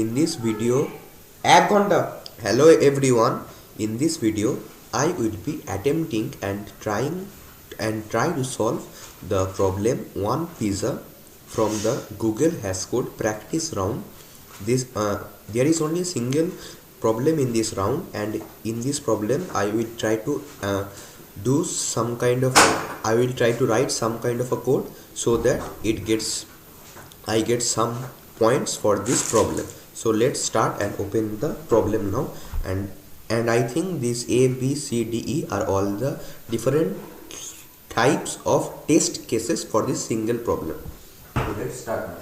In this video, এক ঘন্টা hello everyone. In this video I will be attempting and try to solve the problem one pizza from the Google Hascode practice round. There is only a single problem in this round, and in this problem I will try to write some kind of a code so that I get some points for this problem. So let's start and open the problem now, and I think these A, B, C, D, E are all the different types of test cases for this single problem. So let's start now.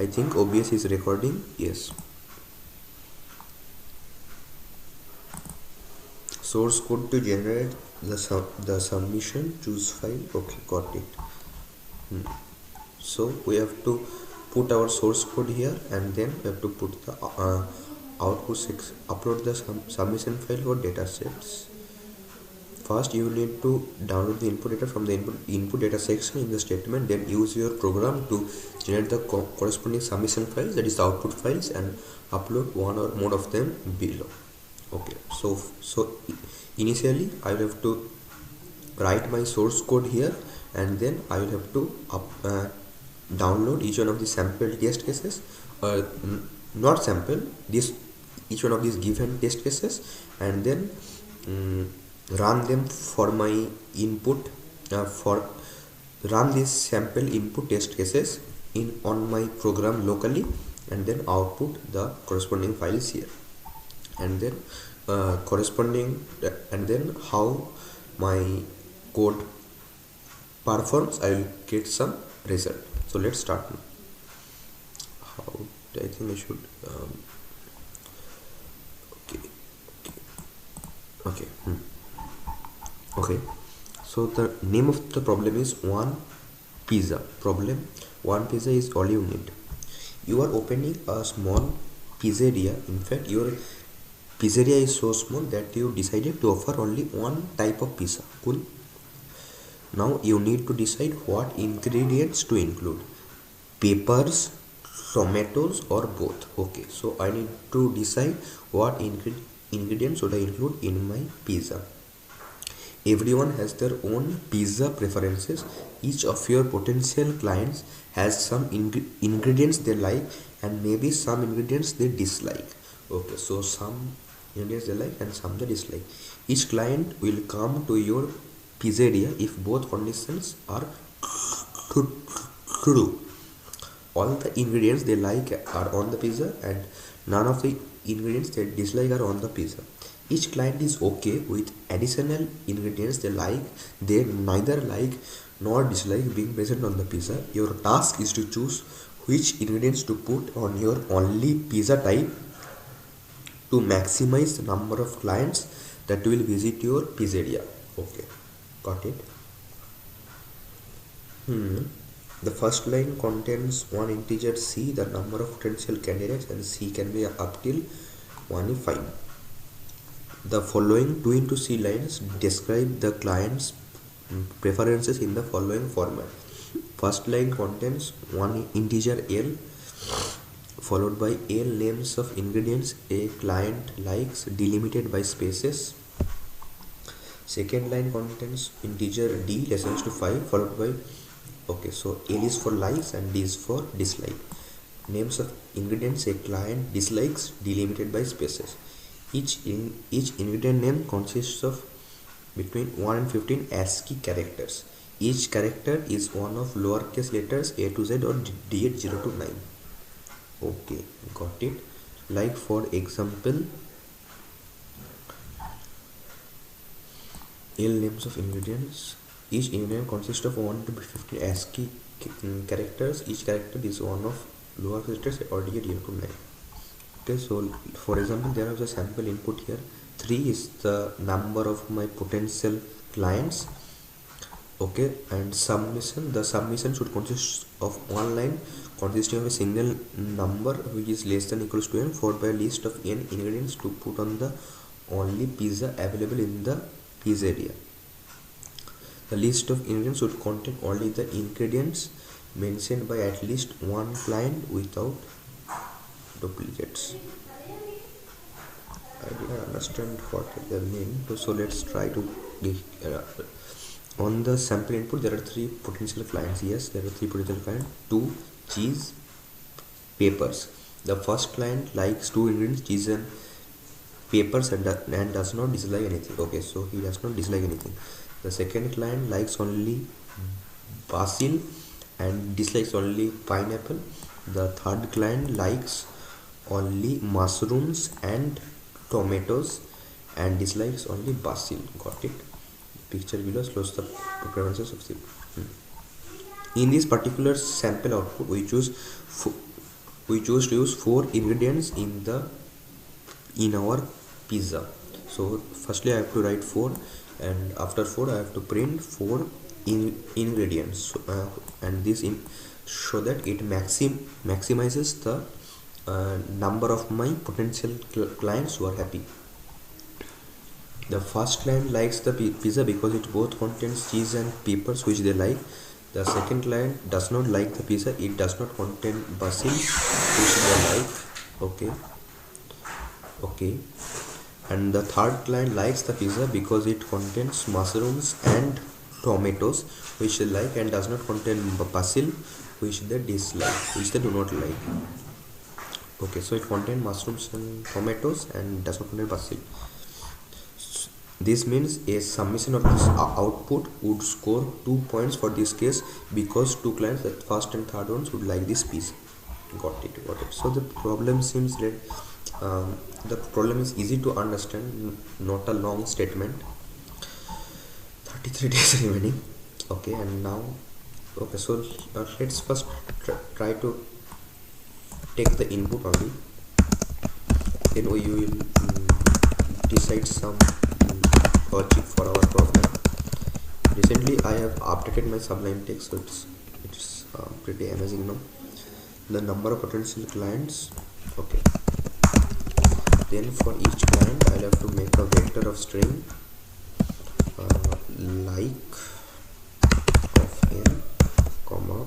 I think OBS is recording. Yes. Source code to generate the submission, choose file. Okay, got it. So we have to put our source code here, and then we have to put the output 6, upload the submission file for data sets. First you need to download the input data from the input data section in the statement, then use your program to generate the corresponding submission files, that is the output files, and upload one or more of them below. Okay, so initially I will have to write my source code here, and then I will have to download each one of the sample test cases, not sample, each one of these given test cases, and then run them for my input, run these sample input test cases on my program locally, and then output the corresponding files here, and then and then how my code performs, I will get some result. So let's start now. I think I should okay. So the name of the problem is one pizza problem. One pizza is all you need. You are opening a small pizzeria. In fact, your pizzeria is so small that you decided to offer only one type of pizza. Cool. Now you need to decide what ingredients to include: peppers, tomatoes, or both. Okay, so I need to decide what ingredients should I include in my pizza. Everyone has their own pizza preferences. Each of your potential clients has some ingredients they like, and maybe some ingredients they dislike. Okay, so some ingredients they like and some they dislike. Each client will come to your pizzeria if both conditions are true. All the ingredients they like are on the pizza, and none of the ingredients they dislike are on the pizza. Each client is okay with additional ingredients they neither like nor dislike being present on the pizza. Your task is to choose which ingredients to put on your only pizza type to maximize the number of clients that will visit your pizzeria. Okay, got it. The first line contains one integer c, the number of potential candidates, and c can be up till 1 if fine. The following 2 into c lines describe the client's preferences in the following format. First line contains one integer l followed by l names of ingredients a client likes delimited by spaces. Second line contains integer d less than to 5 followed by, okay, so l is for likes and d is for dislike. Names of ingredients a client dislikes delimited by spaces. Each ingredient name consists of between 1 and 15 ASCII characters. Each character is one of lowercase letters A to Z or D8 0 to 9. Okay, got it. Like for example, L names of ingredients. Each ingredient consists of 1 to 15 ASCII characters. Each character is one of lowercase letters or D8 0 to 9. Okay, so for example, there is a sample input here. 3 is the number of my potential clients. Okay, and the submission should consist of one line consisting of a single number which is less than equals to n, followed by a list of n ingredients to put on the only pizza available in the pizzeria. The list of ingredients should contain only the ingredients mentioned by at least one client without duplicates. I didn't understand what they mean. So let's try to on the sample input there are 3 potential clients. Yes, there are 3 potential clients. 2 cheese, papers. The first client likes 2 ingredients, cheese and papers, and does not dislike anything. Okay, so he does not dislike anything. The second client likes only basil and dislikes only pineapple. The third client likes only mushrooms and tomatoes and dislikes only basil. Got it? Picture below shows the preferences of the in this particular sample output we choose to use 4 ingredients in our pizza. So firstly I have to write 4, and after 4 I have to print 4 ingredients, and this so that it maximizes the number of my potential clients who are happy. The first client likes the pizza because it both contains cheese and peppers, which they like. The second client does not like the pizza, it does not contain basil, which they like. Okay. And the third client likes the pizza because it contains mushrooms and tomatoes, which they like, and does not contain basil, which they dislike, which they do not like. Okay, so it contains mushrooms and tomatoes and does not contain basil. This means a summation of this output would score 2 points for this case, because 2 clients, the first and third ones, would like this piece. Got it. So the problem seems that the problem is easy to understand, not a long statement. 33 days remaining. Okay, and now so let's first try to take the input only, then we will decide some logic for our problem. Recently I have updated my Sublime text, so it's pretty amazing now. The number of potential clients. Okay, then for each client I'll have to make a vector of string like of n, comma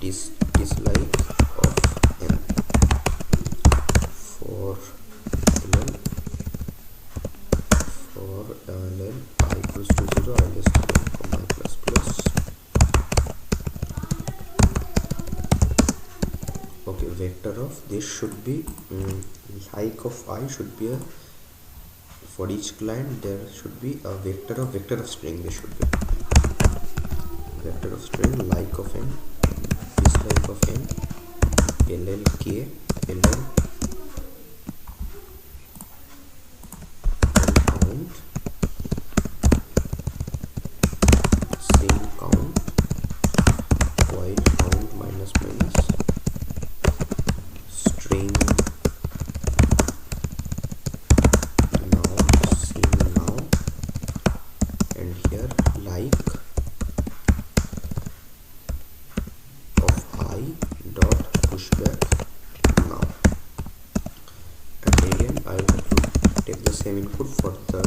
dislike of n. For ln I equals to 0, I'll just comma plus plus. Okay, vector of this should be like of I should be a, for each client there should be a vector of string. There should be vector of string like of n, dislike of n, llk, ln count, same count, while count minus string now, same now, and here like of I dot pushback now. And again I will have to take the same input for the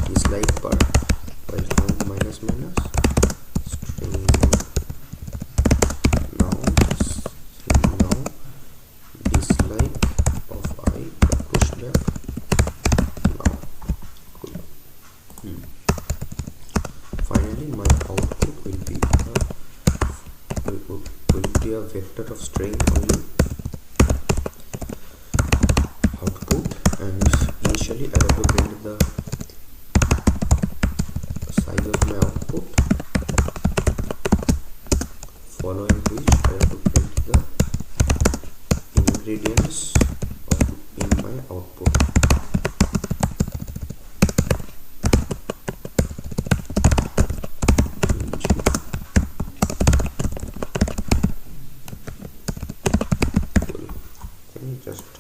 dislike part, while count minus string now, dislike of I dot pushback now. Cool. Finally my output will be a vector of string only output, and initially I have to print the size of my output, following which I have to print the ingredients in my output.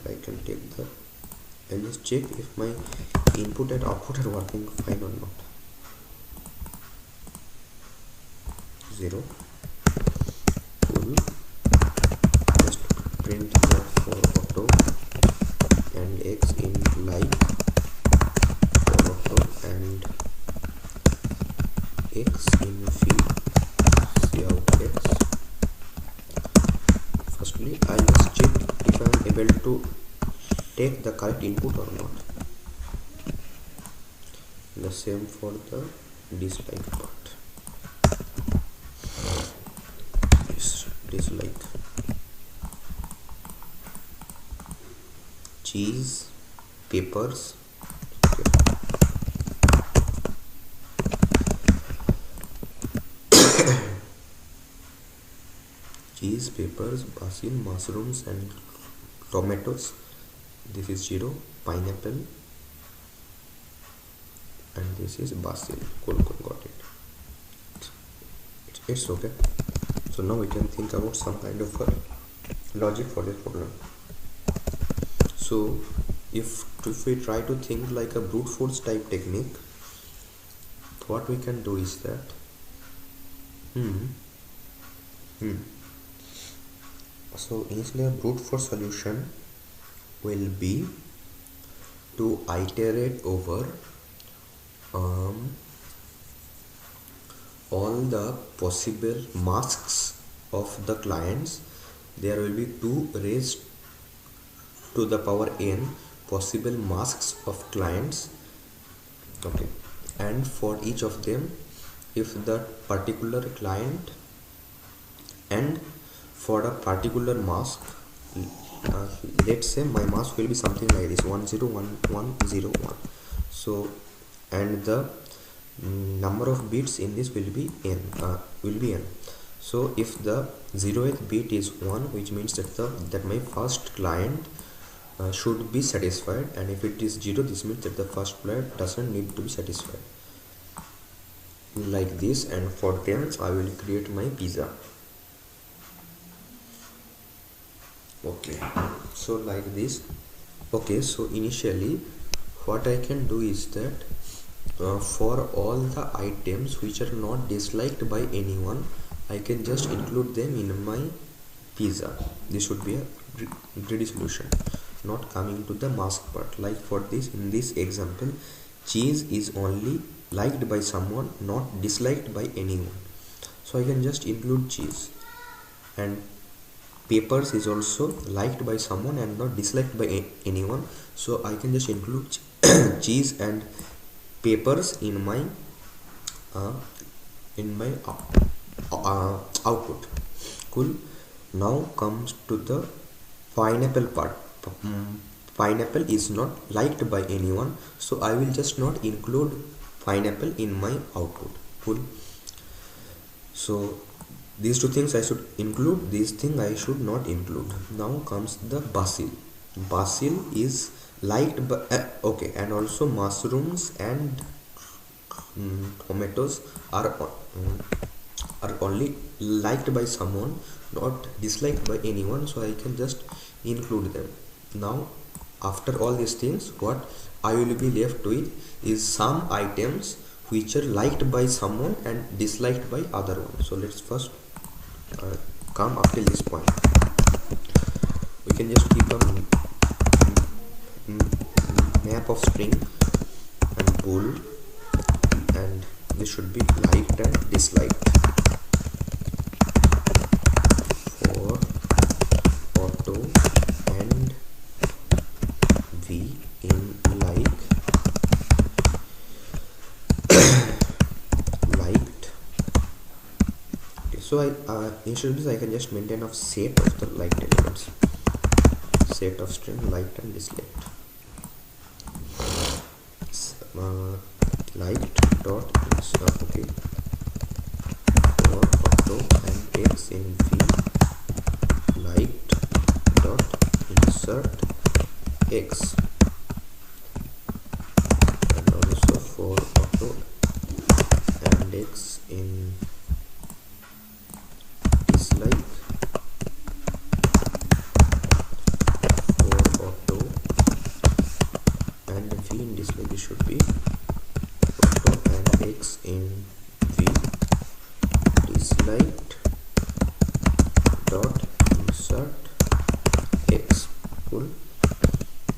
I can take the and just check if my input and output are working fine or not. 0. Cool. Just print the for auto and x in like for auto and x in field. cout x. Firstly, I'll just check if I am able to take the correct input or not. The same for the dislike part. Dislike cheese, peppers. Okay. Cheese, peppers, basil, mushrooms and tomatoes. This is 0. Pineapple and this is basil. Cool, got it. It's okay. So now we can think about some kind of logic for this problem. So if we try to think like a brute force type technique, what we can do is that so initially a brute force solution will be to iterate over all the possible masks of the clients. There will be 2 raised to the power n possible masks of clients. Okay, and for each of them, if the particular client and for a particular mask, let's say my mask will be something like this 101101. So and the number of bits in this will be n. So if the 0th bit is 1, which means that my first client should be satisfied, and if it is 0, this means that the first client doesn't need to be satisfied, like this. And for them I will create my pizza. Okay, so like this. Okay, so initially what I can do is that for all the items which are not disliked by anyone, I can just include them in my pizza. This would be a greedy solution, not coming to the mask part. Like for this, in this example, cheese is only liked by someone, not disliked by anyone, so I can just include cheese. And peppers is also liked by someone and not disliked by anyone, so I can just include cheese and peppers in my output. Cool. Now comes to the pineapple part. Pineapple is not liked by anyone, so I will just not include pineapple in my output. Cool. So these 2 things I should include, these things I should not include. Now comes the basil. Basil is liked by okay, and also mushrooms and tomatoes are only liked by someone, not disliked by anyone, so I can just include them. Now after all these things, what I will be left with is some items which are liked by someone and disliked by other one. So let's first come up till this point. We can just keep a map of string and bool, and this should be liked and disliked. For auto and v in like liked. Okay, so instead of this I can just maintain a set of the liked elements, set of string liked and disliked. Liked dot insert. Okay, for auto and x in v liked dot insert x, and also for auto and x in dislike, for auto and v in dislike, it should be auto and x in v disliked dot insert x. Cool.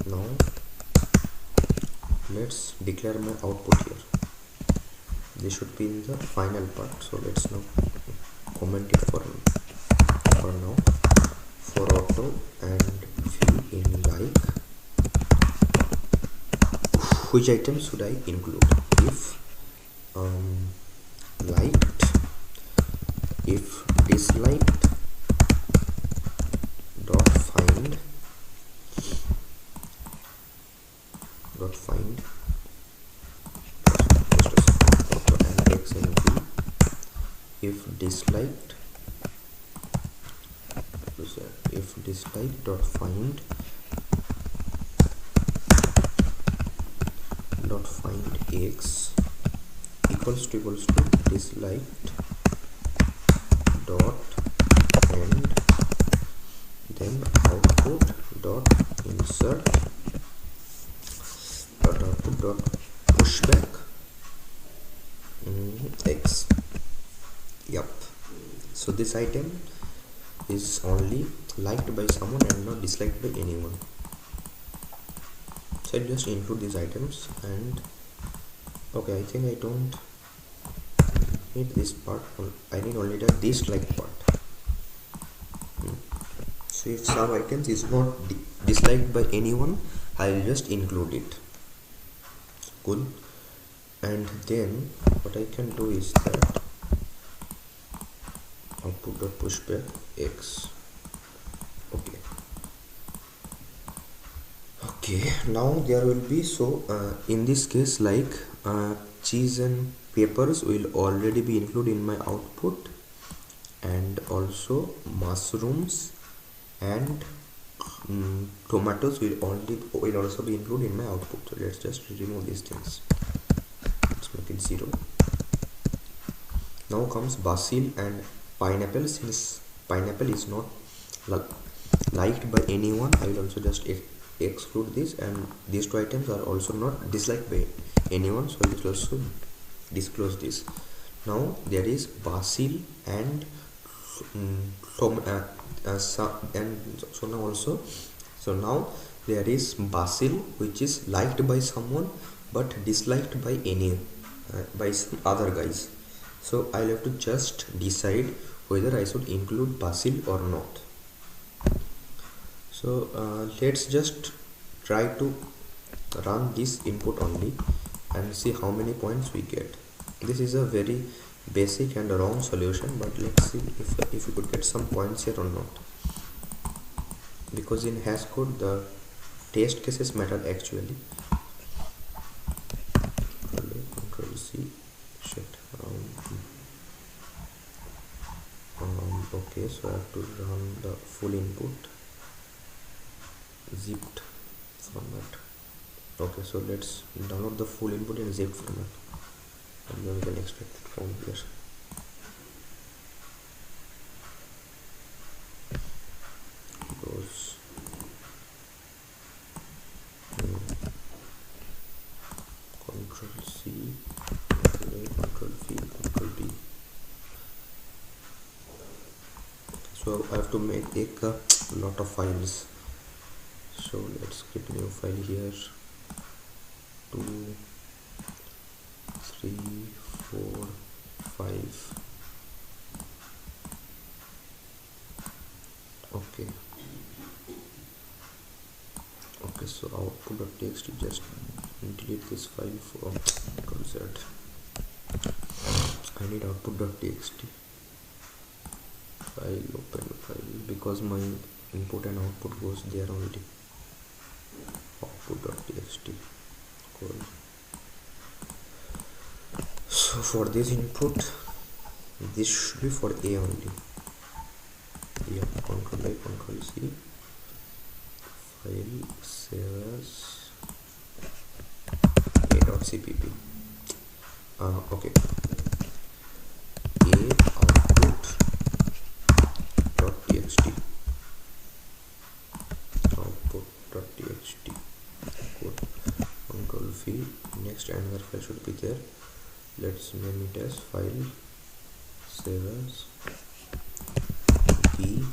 Now let's declare my output here. This should be in the final part, so let's now comment it for now. For auto and fill in like, which item should I include? If liked, if disliked dot find auto and x and v. If disliked dot find x equals to disliked dot end, then output dot insert output dot pushback x. Yep, so this item is only liked by someone and not disliked by anyone. So I just include these items, and okay, I think I don't need this part. I need only the dislike part. So if some items is not disliked by anyone, I will just include it. Cool. And then what I can do is that output dot pushback x. Okay, now there will be, so in this case, like cheese and peppers will already be included in my output, and also mushrooms and tomatoes will also be included in my output. So let's just remove these things. Let's make it 0. Now comes basil and pineapple. Since pineapple is not liked by anyone, I will also just exclude this, and these two items are also not disliked by anyone, so I will also disclose this. Now there is basil and so now there is basil which is liked by someone but disliked by by some other guys. So I'll have to just decide whether I should include basil or not. So let's just try to run this input only and see how many points we get. This is a very basic and wrong solution, but let's see if we could get some points here or not, because in Hascode the test cases matter actually. Control C. Shit. Okay, so I have to run the full input zipped format. Okay, so let's download the full input in zipped format, and then we can extract it from here. Goes Control C, Control V, Control B. So I have to make a lot of files. So let's get new file here. 2, 3, 4, 5. Okay, so output.txt, just delete this file for concert. I need output.txt file, open file, because my input and output goes there only. Output.txt. Cool. So for this input, this should be for A only. Yeah, Control I, Control C, file, save as a.cpp. Okay, A output.txt, output.txt. Good. Control V. Next another file should be there. Let's name it as file, save as B.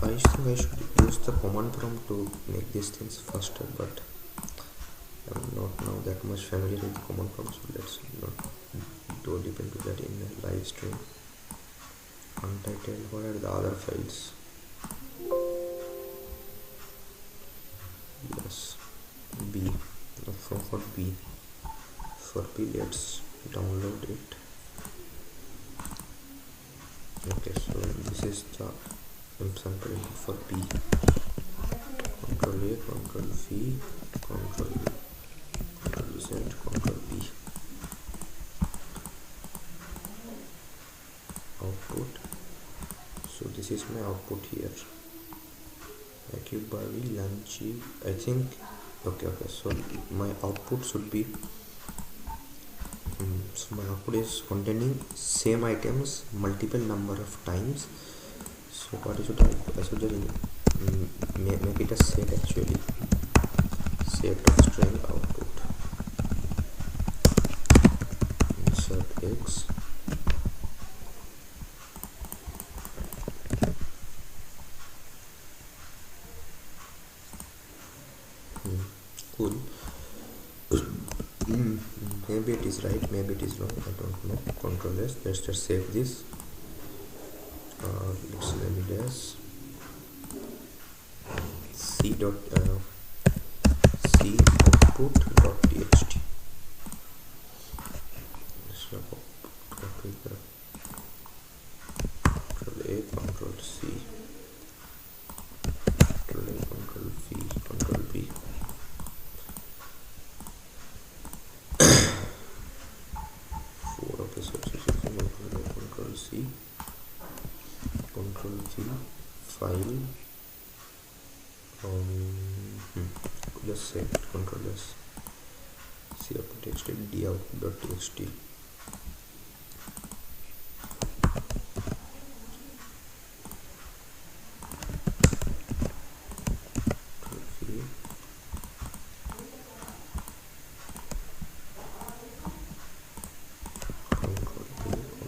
I think I should use the command prompt to make these things faster, but I'm not now that much familiar with the command prompt, so let's not go deep into that in a live stream. untitled. What are the other files? Yes, B. For B. For B, let's download it. Okay, so this is the sample for B. Control A, Control V, Control V, Control Z, Control B. Output. So this is my output here. Akibavi, Lanchi, I think. Okay, so my output should be. So my output is containing same items multiple number of times. So what I should do? I should just make it a set actually. Set of string output. Insert X. Cool. Maybe it is right, maybe it is wrong, I don't know. Control S. Let's just save this. Let's name it as c output.txt. So copy the Control A, Control C, Control A, Control V, Control B. Control C, Control V, file. Let's say Control S. C output.txt, D output.txt.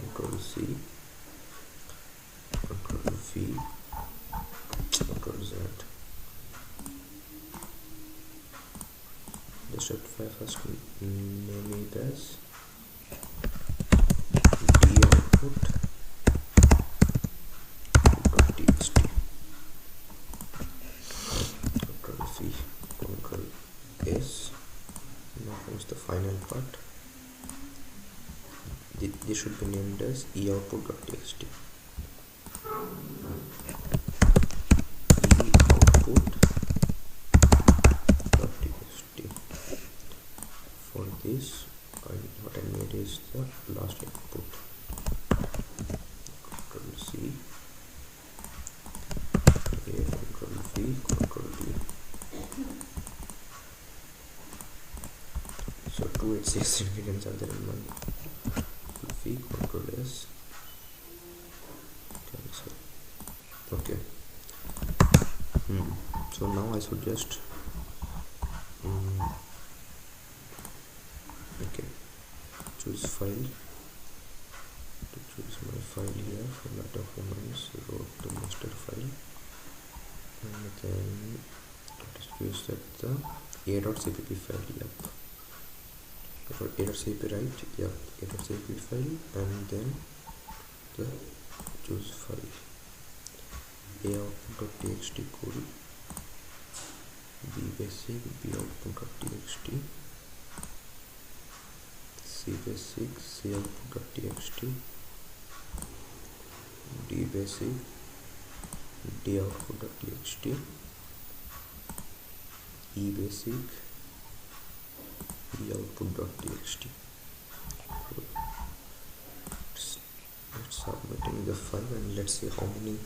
Control C, Control V, Control Z. Just first name it as D output.txt. Control V, Control S. Now comes the final part. This should be named as E output.txt. E output.txt. For this, what I need is the last input. Control C, Control V, Control V. So 286 ingredients are there in one. Control S, cancel. Okay. So now I should just okay, choose file. To choose my file here from the documents, go to master file, and then use that the a.cpp file. Yep. a.cpp, right? Yep, a.cpp file, and then the choose file. A output.txt cool. B basic, B output.txt, C basic, C output.txt, D basic, D output.txt, E basic, E output.txt. Let's submitting the file and let's see how many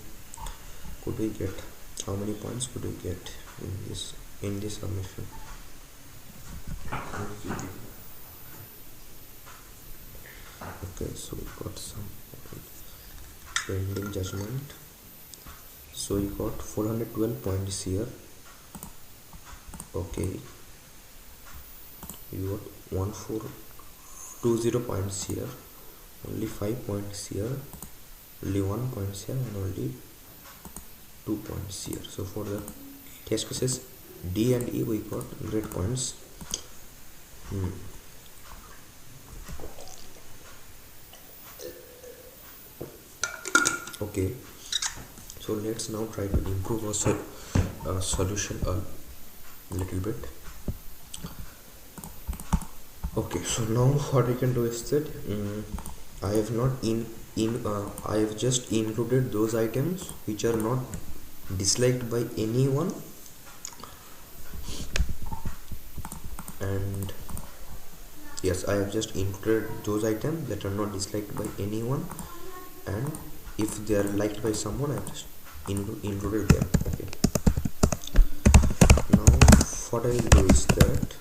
could we get, how many points could we get in this submission. Okay, so we got some pending judgment. So we got 412 points here. Okay, you got 1420 points here, only 5 points here, only 1 points here, and only 2 points here. So for the test cases D and E we got great points. Okay, so let's now try to improve our solution a little bit. Okay, so now what I can do is that I have not I have just included those items which are not disliked by anyone, and yes, I have just included those items that are not disliked by anyone, and if they are liked by someone, I have just included them. Okay, now what I will do is that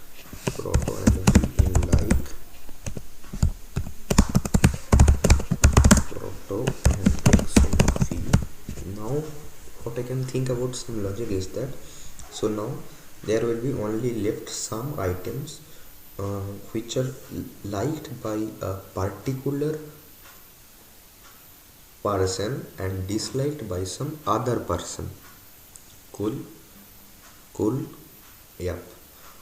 proto and in like proto and x in v. Now what I can think about some logic is that, so now there will be only left some items which are liked by a particular person and disliked by some other person. Cool. Yep,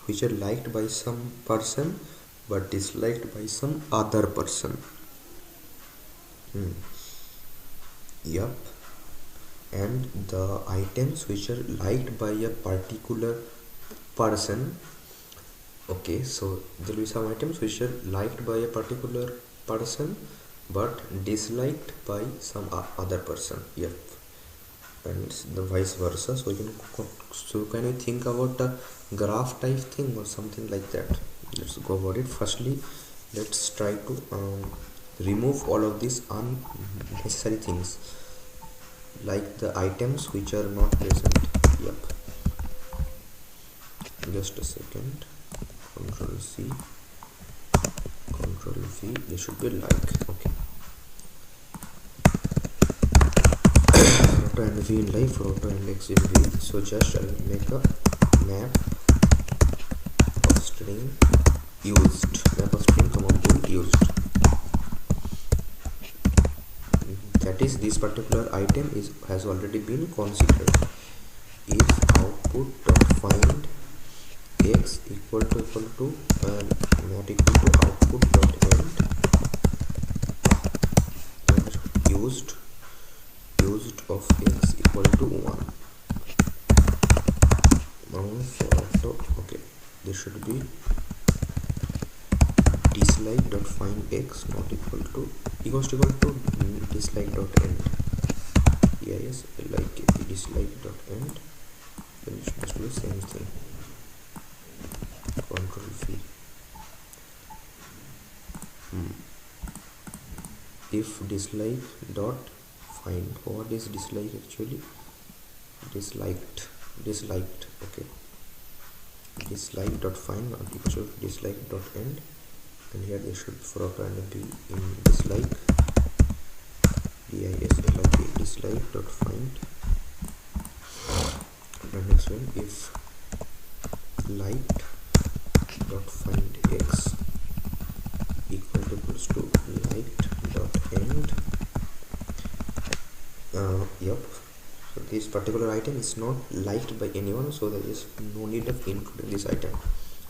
which are liked by some person but disliked by some other person. Yep, and the items which are liked by a particular person. Okay, so there will be some items which are liked by a particular person but disliked by some other person. Yep, and the vice versa. So can you think about a graph type thing or something like that? Let's go about it. Firstly, let's try to remove all of these unnecessary things, like the items which are not present. Yep, just a second. Control C, Control V. They should be like. Okay, roto and V in life, roto and X in V. So just I will make a map of string used, map of string comma bool used. That is, this particular item has already been considered. If output dot find x equal to and not equal to output dot end used of x equal to 1. Now for okay, there should be dislike dot find x not equal to dislike dot end. Yes, like dislike dot end, then it must be the same thing. Control V. If dislike dot find, what is dislike actually? Disliked. Okay, dislike dot find not equal to dislike dot end, and here they should for and be in dislike. Dislike dot find. The next one, if liked dot find x equals to liked dot end. Yep, so this particular item is not liked by anyone, so there is no need of including this item.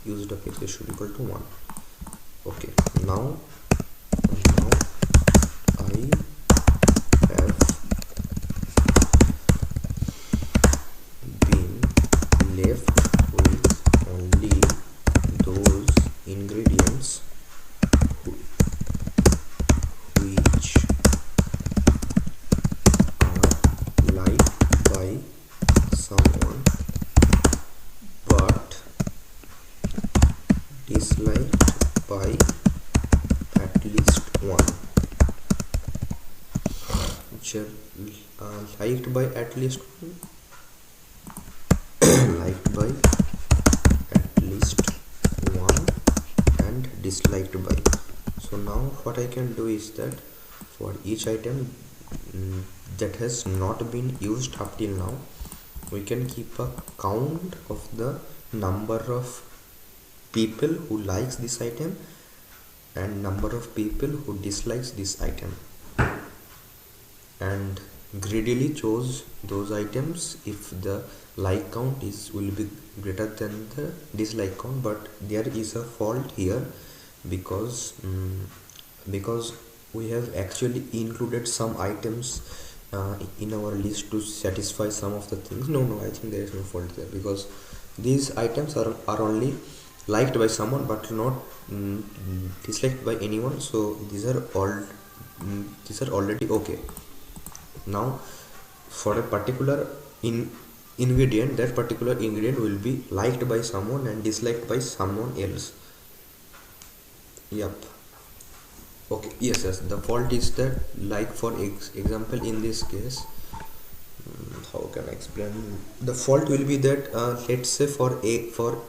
Used of x should equal to 1. Okay, now I have been left with only those ingredients which are liked by someone but disliked by at least one, which are liked by at least one, liked by at least one, and disliked by. So now what I can do is that for each item that has not been used up till now, we can keep a count of the number of people who likes this item and number of people who dislikes this item, and greedily chose those items if the like count will be greater than the dislike count. But there is a fault here because we have actually included some items in our list to satisfy some of the things. No, I think there is no fault there, because these items are only liked by someone but not disliked by anyone, so these are already okay. Now for a particular ingredient, that particular ingredient will be liked by someone and disliked by someone else. Yep. Okay, yes, the fault is that, like for example in this case, how can I explain? The fault will be that, let's say for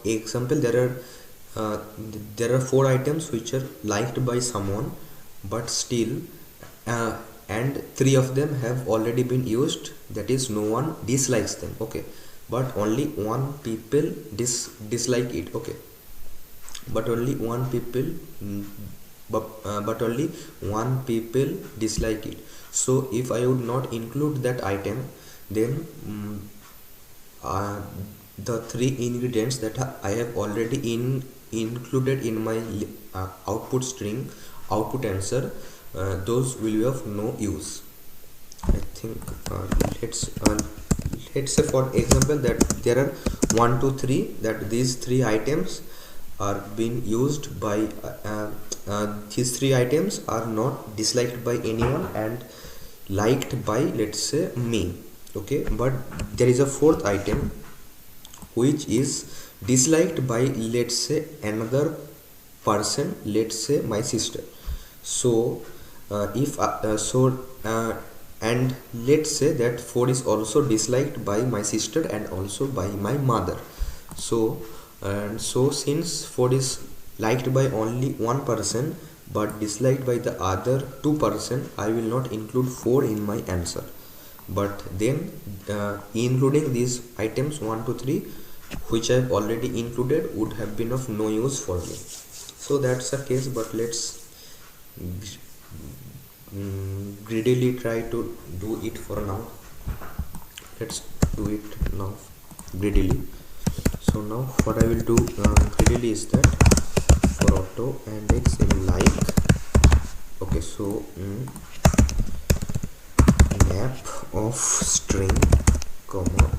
example, there are four items which are liked by someone, but still, and three of them have already been used, that is no one dislikes them, okay, but only one people dislike it, okay, but only one people but only one people dislike it. So if I would not include that item, then uh, the three ingredients that I have already included in my output string, output answer, those will be of no use. I think let's say for example that there are 1 2 3, that these three items are being used by these three items are not disliked by anyone and liked by, let's say, me, okay, but there is a fourth item which is disliked by, let's say, another person, let's say my sister. So if and let's say that 4 is also disliked by my sister and also by my mother. So since 4 is liked by only one person but disliked by the other two-person, I will not include 4 in my answer. But then including these items 1 2 3 which I have already included would have been of no use for me. So that's the case, but let's greedily try to do it for now. Let's do it now greedily. So now what I will do greedily is that for auto and x in like, okay, so map of string comma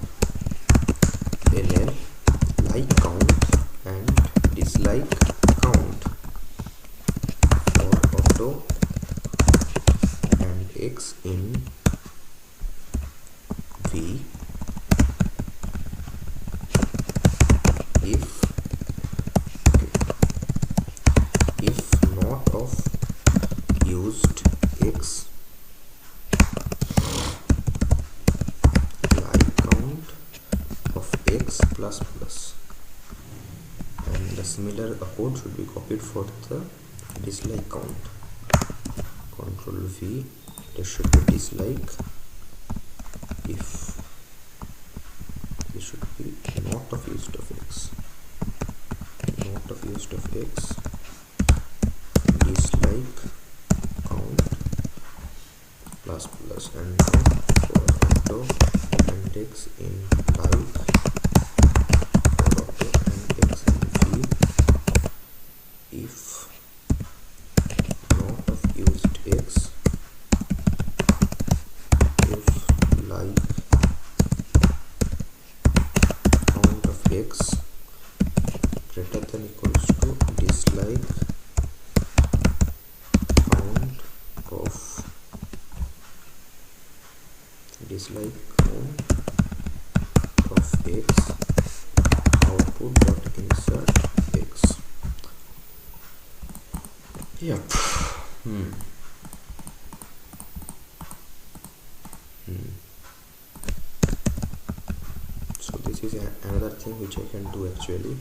ll like count and dislike count for auto and x in v if not of used x like count of x plus plus, and the similar code should be copied for the dislike count. Control V, there should be dislike if this should be not of used of x, not of used of x, dislike count plus plus, and now for auto and x in like, for auto and x in v if not of used x, if like count of x greater than equals to dislike count of x, output dot insert x. Yep. So this is another thing which I can do actually.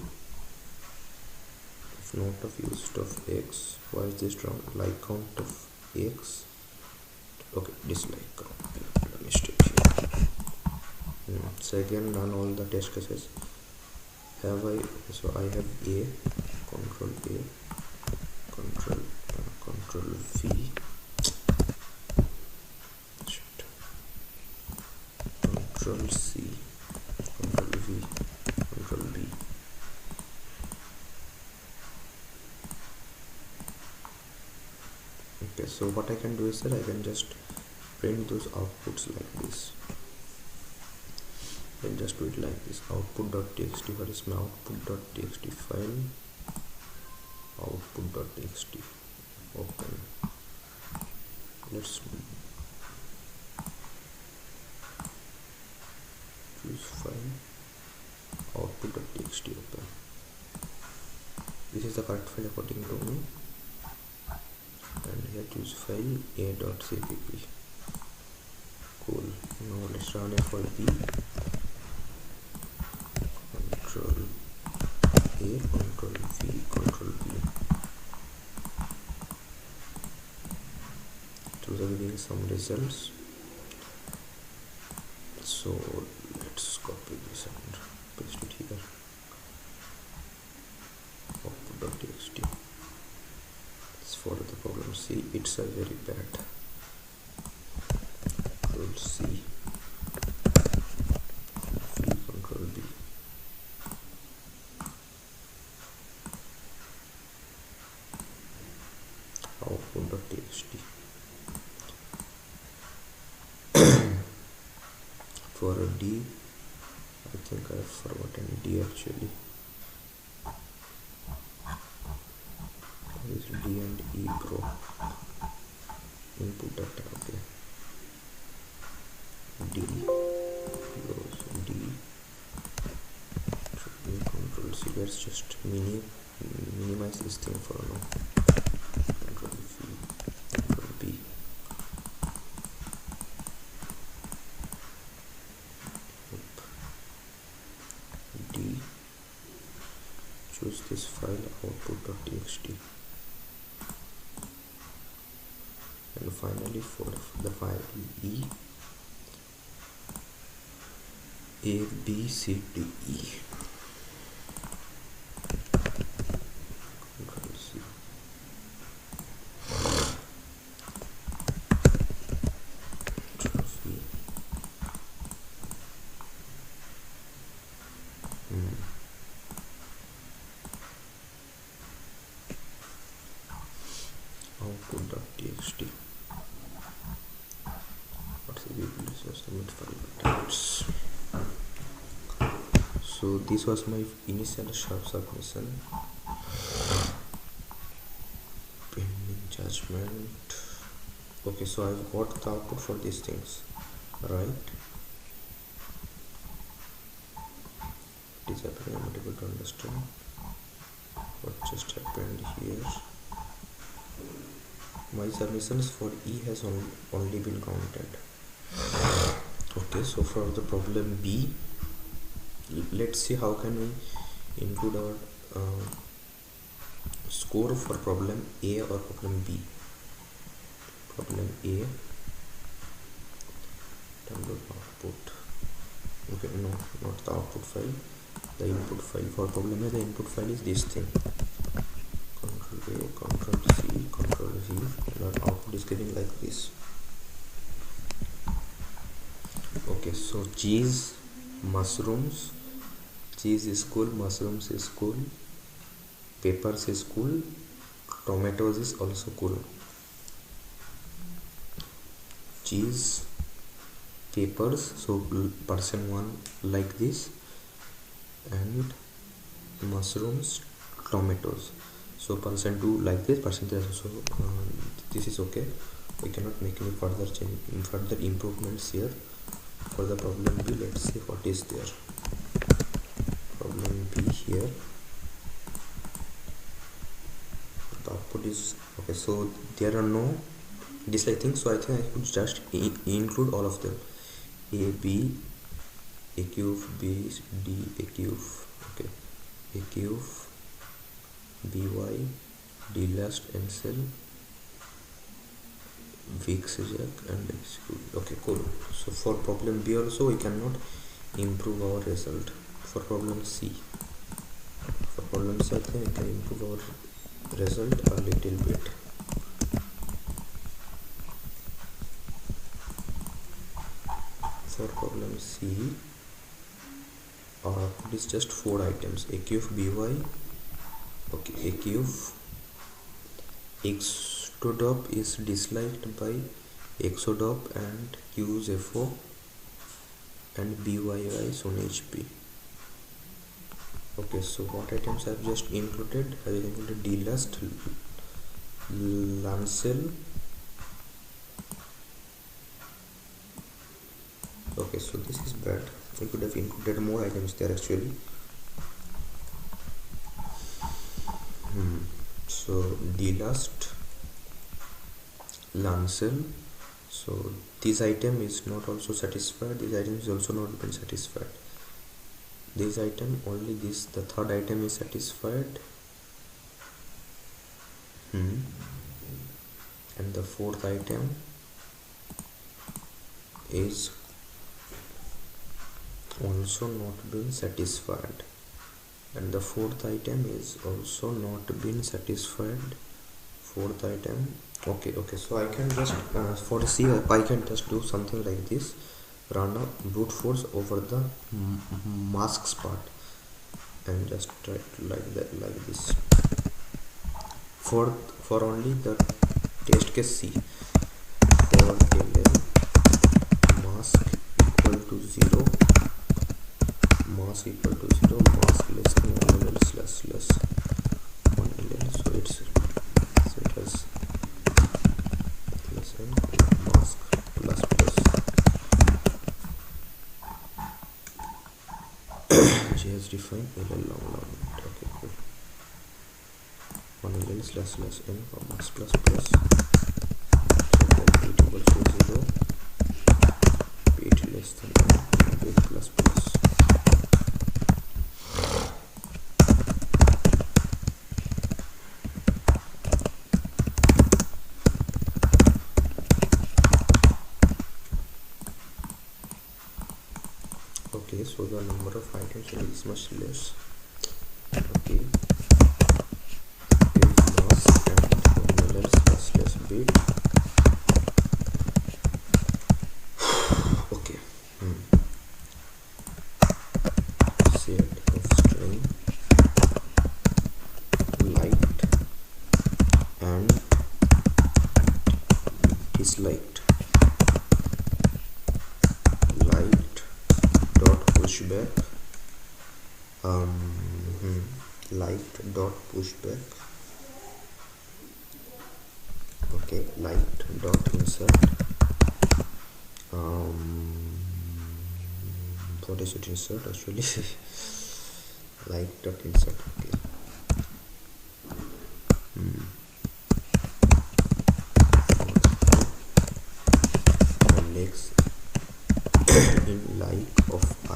If not of used of x, why is this wrong? Like count of x, okay, dislike count, mistake here. So again run all the test cases. Have I, so I have a, control v, shit, control c, control v, control b. Okay, so what I can do is that I can just print those outputs like this. Then just do it like this: output.txt. What is my output.txt file? Output.txt. Open. Let's choose file. Output.txt. Open. This is the correct file according to me. And here choose file a.cpp. Cool. Now let's run it for b. Control a, Control v, Control b. It was giving some results. So let's copy this and paste it here. Output.txt. Let's follow the problem. See, it's a very bad. Control C, V, Control B. Output.txt. For a D, I think I have forgotten D actually. Is D and E Pro. Input data, okay. D goes D. Control C. Let's just minimize this thing for now. Control V, Control B. D. Choose this file output.txt. And finally for the file E, A, B, C, D, E. Control C. Control V. Output.txt. What's the big submit file attached. So this was my initial sharp submission. Pending judgment. Okay, so I've got the output for these things, right? It is happening. I'm not able to understand what just happened here. My submissions for E has only been counted. Okay, so for the problem B, let's see how can we include our score for problem A or problem B. Problem A, download output. Okay, no, not the output file, the input file. For problem A, the input file is this thing. Control A, Control C, Control V, and our output is getting like this. Okay, so cheese, mushrooms. Cheese is cool, mushrooms is cool, peppers is cool, tomatoes is also cool. Cheese, peppers, so person 1 like this, and mushrooms, tomatoes, so person 2 like this, person 3 also. This is okay. We cannot make any further improvements here. For the problem B, let's see what is there. Problem B here, the output is okay. So there are no dislike things, so I think I could just include all of them. A, B, A cube, B, D, A cube, okay, A cube, BY, D last, N cell, weak jack, and execute. Okay, cool. So for problem B also we cannot improve our result. For problem C, I think we can improve our result a little bit. For problem C, our output is just 4 items: A cube, BY, okay, A cube. Xtodop is disliked by Exodop and use FO and BYY on HP. Okay, so what items I've just included? I have included delust, lancel. Okay, so this is bad. We could have included more items there actually. So delust, lancel. So this item is not also satisfied. This item is also not been satisfied. This item only this. The third item is satisfied. And the fourth item is also not been satisfied, and the fourth item is also not been satisfied. Fourth item. Okay, so I can just for C I can just do something like this, run a brute force over the masks part and just try it like that, like this, for only the test case C. For ln mask equal to 0, mask equal to 0, mask less than 1 ln slash 1 ln, so it has less than mask plus she has defined ln long. Okay, cool. 1 ln slash n for mask plus so that it equals to 0, it less than 1, it plus. Okay, so the number of items is much less. Okay, if mask and nominal slash less bit. Okay, set of string liked and disliked. Pushback, liked dot pushback. Okay, liked dot insert. What is it insert actually? Liked dot insert. Okay. Next in like of I,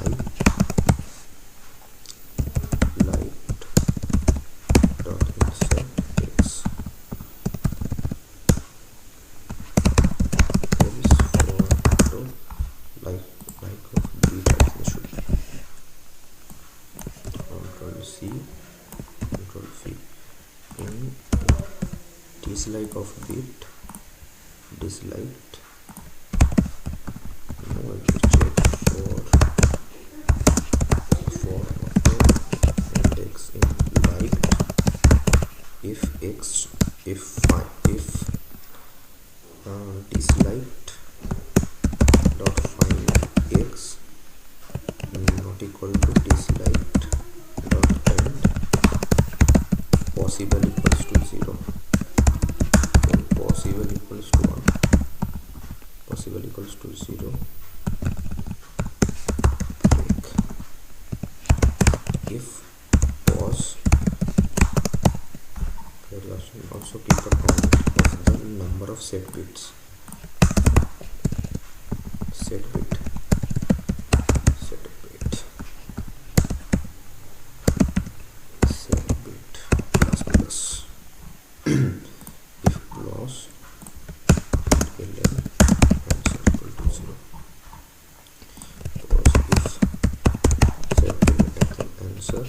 liked dot insert x. That is for like of b, that should be Control C, Control V. In dislike of bit, disliked. If disliked dot find x not equal to disliked dot end possible equals to 0, then possible equals to 1, possible equals to 0. If pause, also keep a count of the number of set bits. Set bit plus if plus ln answer equal to 0, pause if set bit answer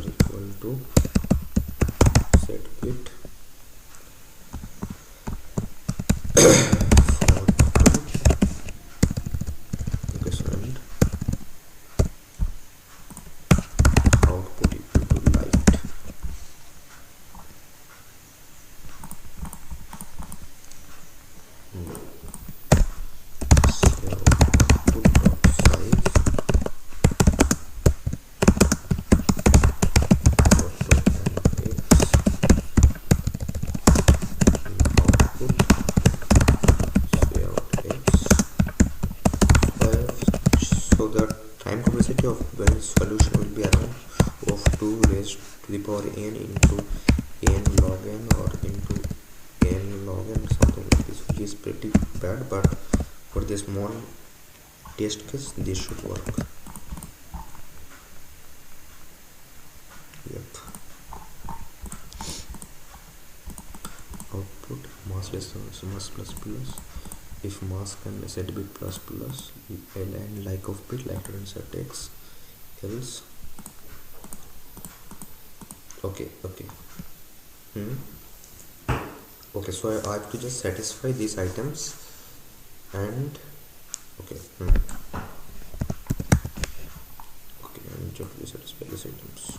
equal to set bit output equal to liked. power n into n log n or into n log n, something like this, which is pretty bad, but for this small test case this should work. Yep. Output mass less than mass plus plus. If mass can set bit plus plus, and like of bit like to insert x, else. Okay. Okay, so I have to just satisfy these items and okay. Okay, and just to satisfy these items.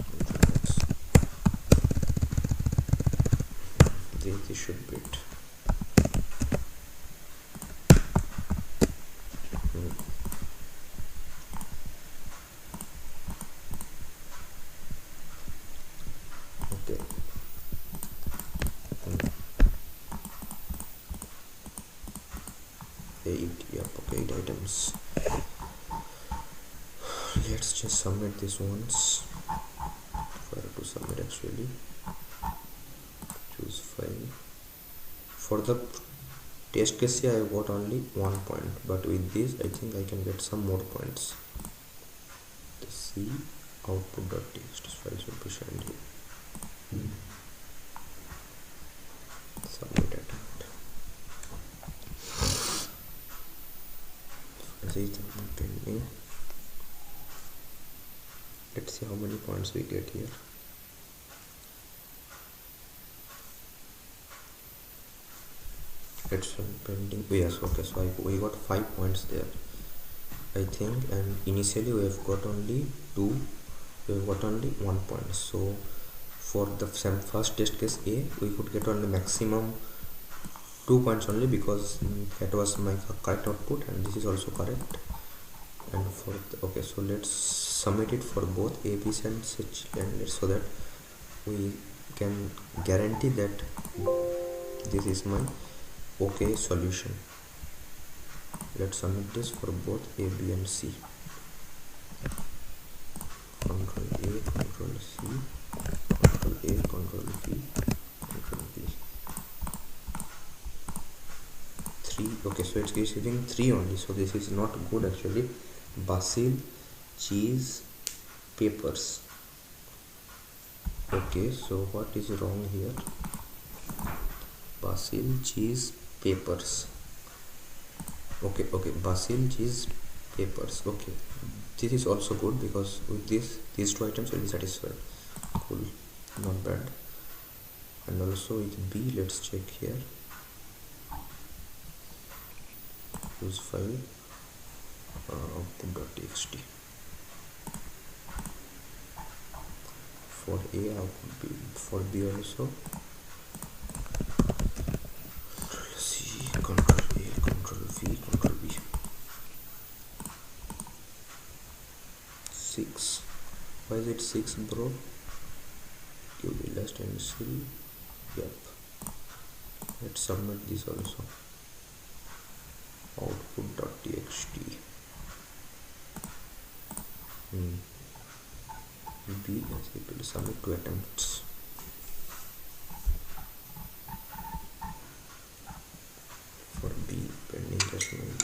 This should be it. Okay. 8, yep, okay, 8 items. Let's just submit this once. Where to submit actually? Choose file. For the test case here I got only 1 point, but with this I think I can get some more points. The C output.txt file should be shown here. Submit attempt. Pending. Let's see how many points we get here. It's pending. Yes, okay, so we got 5 points there, I think, and initially we have got only 2, we have got only 1 point. So for the first test case A, we could get only maximum 2 points only, because that was my correct output and this is also correct. And for the, okay, so let's submit it for both A, B, and such, and so that we can guarantee that this is my okay solution. Let's submit this for both A, B, and C. Control A, Control C, Control A, Control V, Control V. 3. Okay, so it's receiving 3 only, so this is not good actually. Basil, cheese, peppers. Okay, so what is wrong here? Basil, cheese, peppers. Okay, basil, cheese, peppers. Okay, this is also good, because with these 2 items will be satisfied. Cool, not bad. And also with B, let's check here. Use file output.txt. For A, output B. For B also. C, Control A, Control V, Control B. 6. Why is it 6, bro? QB last and C. Yep. Let's submit this also. Output.txt. B as it will submit 2 attempts. For B, pending judgment.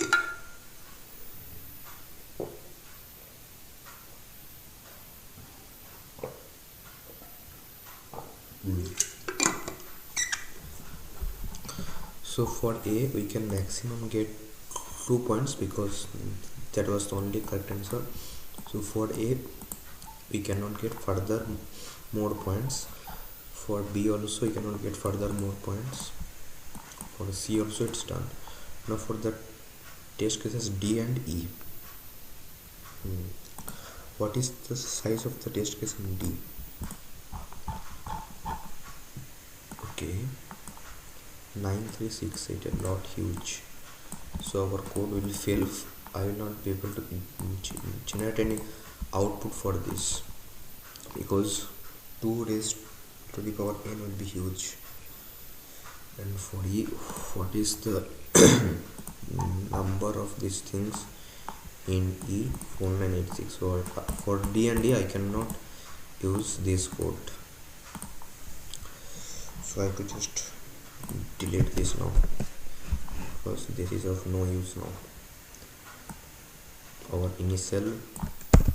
So for A, we can maximum get 2 points, because that was the only correct answer. So for A, we cannot get further more points. For B also, we cannot get further more points. For C also, it's done. Now for the test cases D and E. What is the size of the test case in D? Okay, 9368, not huge. So our code will fail. I will not be able to generate any output for this, because 2 raised to the power n will be huge. And for E, what is the number of these things in E? 4986. So for D and E, I cannot use this code. So I have to just delete this now because this is of no use now. Our initial,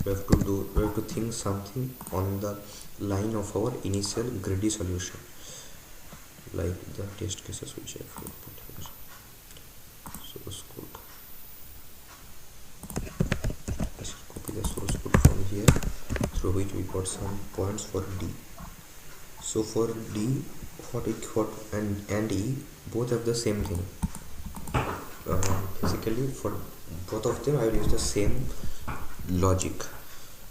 we have to think something on the line of our initial greedy solution, like the test cases which I have put here. Source code. Let's copy the source code from here, through which we got some points for D. So for D, and E both have the same thing. Basically for both of them I will use the same logic.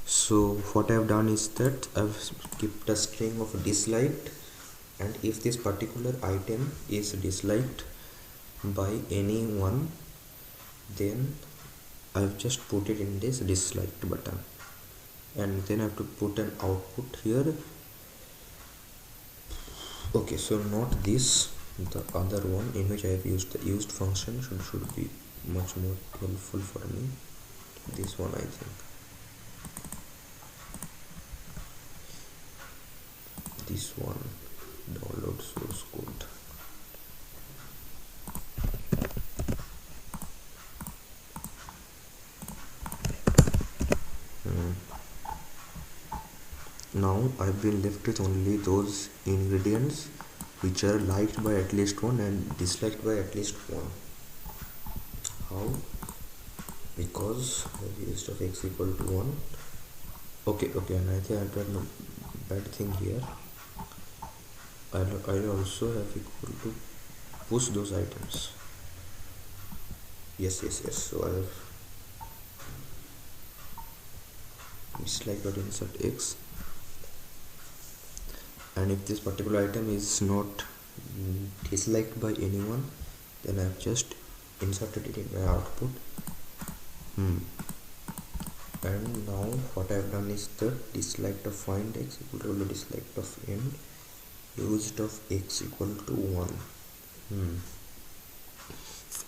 So what I have done is that I have kept a string of disliked, and if this particular item is disliked by anyone, then I have just put it in this disliked button, and then I have to put an output here. Okay, so not this, the other one in which I have used the used function should be much more helpful for me. This one, I think. This one, download source code. Now I've been left with only those ingredients which are liked by at least one and disliked by at least one. How? Because I've used of x equal to 1. Okay, and I think I've done a bad thing here. I also have equal to push those items. Yes. So I have dislike dot insert x, and if this particular item is not disliked by anyone, then I have just inserted it in my output. And now what I have done is the disliked of find x equal to disliked of n used of x equal to 1.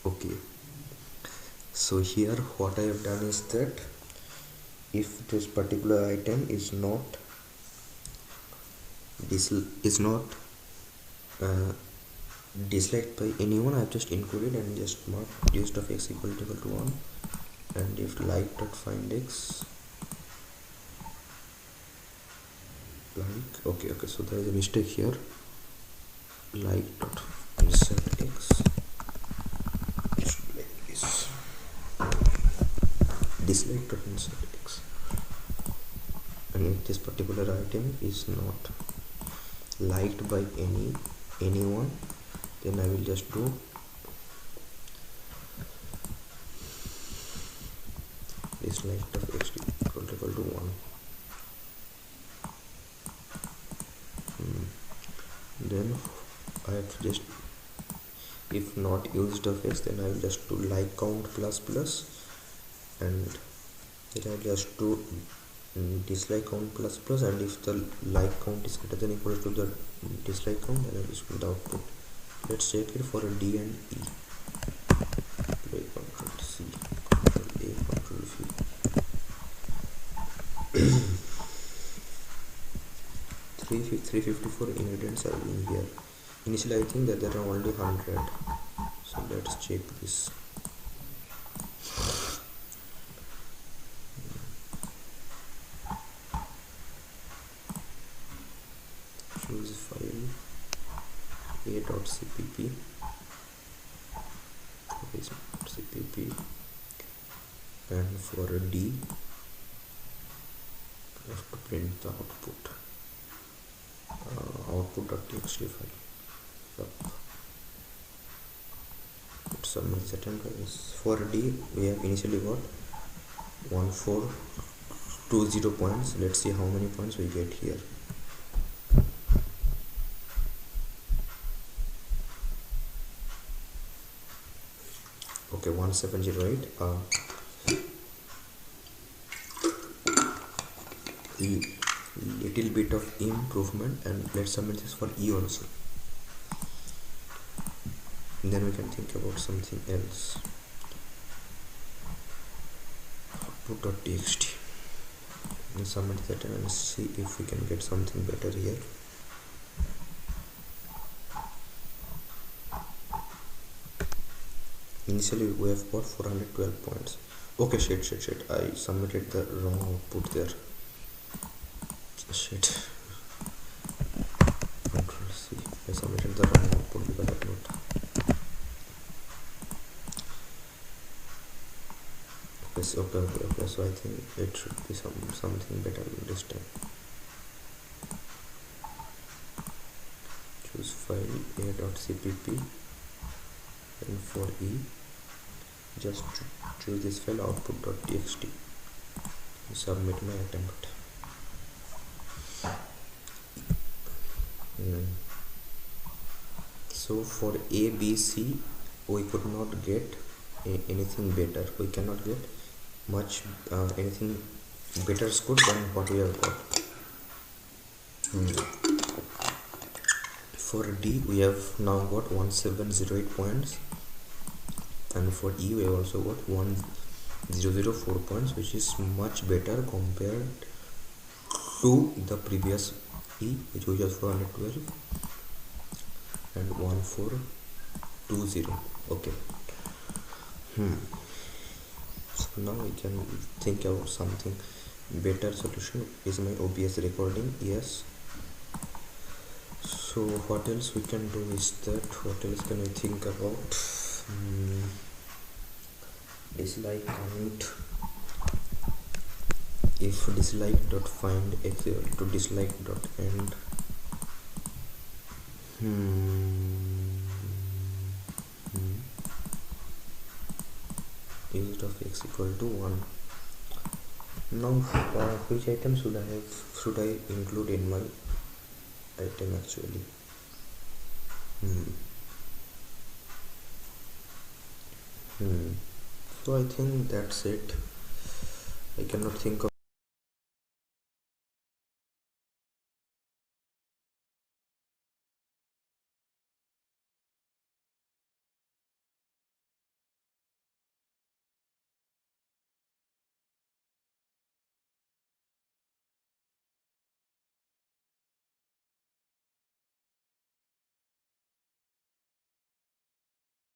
Okay, so here what I have done is that if this particular item is not disliked by anyone, I have just included and just marked used of x equal to 1, and if like dot find x like, okay, so there is a mistake here. Like dot insert x like this, dislike dot insert x, and if this particular item is not liked by anyone, then I will just do dislike of x equal to 1. Then I have just, if not used of x, then I will just do like count plus plus, and then I will just do dislike count plus plus, and if the like count is greater than equal to the dislike count, then I will just put the output. Let's check it for a D and E. Play Ctrl C, Ctrl A, Ctrl V. Three 354 ingredients are in here. Initially I think that there are only 100, so let's check this. Choose file a.cpp, cpp, and for a D I have to print the output. Output.txt file. Let's submit this attempt. For D we have initially got 1420 points. Let's see how many points we get here. Okay, 1708. Little bit of improvement, and let's submit this for E also. And then we can think about something else. Output.txt. And submit that and see if we can get something better here. Initially we have got 412 points. Okay, shit, I submitted the wrong output there. Shit. Control C. I submitted the wrong output because of not. Okay. So I think it should be something better this time. Choose file a.cpp, and for E just choose this file output.txt. Submit my attempt. So for A, B, C we could not get anything better. We cannot get much anything better score than what we have got. For D we have now got 1708 points, and for E we have also got 1004 points, which is much better compared to the previous E, which was 412 and 1420. Okay. So now we can think about something better solution. Is my OBS recording? Yes. So what else we can do is that, what else can I think about? Dislike count. If dislike dot find equal to dislike dot end. Is of x equal to 1. Now which item should I include in my item actually? So I think that's it. I cannot think of